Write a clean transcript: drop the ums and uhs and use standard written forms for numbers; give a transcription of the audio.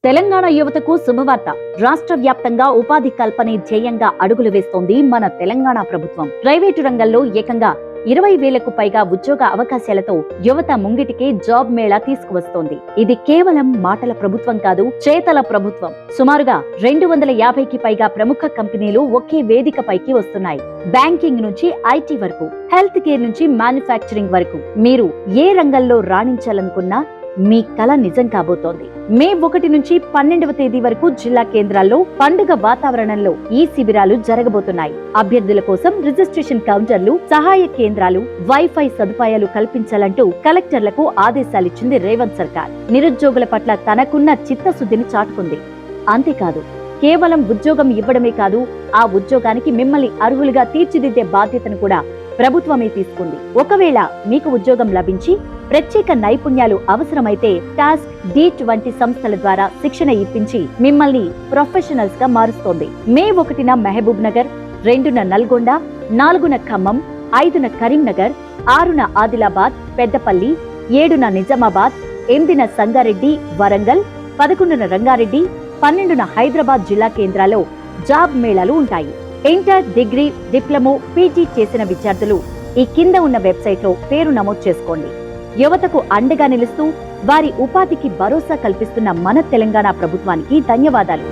తెలంగాణ యువతకు శుభవార్త. రాష్ట్ర వ్యాప్తంగా ఉపాధి కల్పనే ధ్యేయంగా అడుగులు వేస్తోంది మన తెలంగాణ ప్రభుత్వం. ప్రైవేటు రంగంలో ఏకంగా 20,000కు పైగా ఉద్యోగ అవకాశాలతో యువత ముంగిటికి జాబ్ మేళా తీసుకువస్తోంది. ఇది కేవలం మాటల ప్రభుత్వం కాదు, చేతల ప్రభుత్వం. సుమారుగా 250కి పైగా ప్రముఖ కంపెనీలు ఒకే వేదిక పైకి వస్తున్నాయి. బ్యాంకింగ్ నుంచి ఐటీ వరకు, హెల్త్ కేర్ నుంచి మ్యానుఫ్యాక్చరింగ్ వరకు మీరు ఏ రంగంలో రాణించాలనుకున్నా మీ కల నిజం కాబోతోంది. మే 1 నుంచి 12వ తేదీ వరకు జిల్లా కేంద్రాల్లో పండుగ వాతావరణంలో ఈ శిబిరాలు జరగబోతున్నాయి. అభ్యర్థుల కోసం రిజిస్ట్రేషన్ కౌంటర్లు, సహాయ కేంద్రాలు, వైఫై సదుపాయాలు కల్పించాలంటూ కలెక్టర్లకు ఆదేశాలిచ్చింది రేవంత్ సర్కార్. నిరుద్యోగుల పట్ల తనకున్న చిత్తశుద్ధిని చాటుకుంది. అంతేకాదు, కేవలం ఉద్యోగం ఇవ్వడమే కాదు, ఆ ఉద్యోగానికి మిమ్మల్ని అర్హులుగా తీర్చిదిద్దే బాధ్యతను కూడా ప్రభుత్వమే తీసుకుంది. ఒకవేళ మీకు ఉద్యోగం లభించి ప్రత్యేక నైపుణ్యాలు అవసరమైతే టాస్క్ డీట్ వంటి సంస్థల ద్వారా శిక్షణ ఇప్పించి మిమ్మల్ని ప్రొఫెషనల్స్ గా మారుస్తోంది. మే 1న మహబూబ్ నగర్, 2న నల్గొండ, 4న ఖమ్మం, 5న కరీంనగర్, 6న ఆదిలాబాద్, పెద్దపల్లి, 7న నిజామాబాద్, 8న సంగారెడ్డి, వరంగల్, 11న రంగారెడ్డి, 12న హైదరాబాద్ జిల్లా కేంద్రాల్లో జాబ్ మేళాలు ఉంటాయి. ఇంటర్, డిగ్రీ, డిప్లొమో, పీజీ చేసిన విద్యార్థులు ఈ కింద ఉన్న వెబ్సైట్ లో పేరు నమోదు చేసుకోండి. యువతకు అండగా నిలుస్తూ వారి ఉపాధికి భరోసా కల్పిస్తున్న మన తెలంగాణ ప్రభుత్వానికి ధన్యవాదాలు.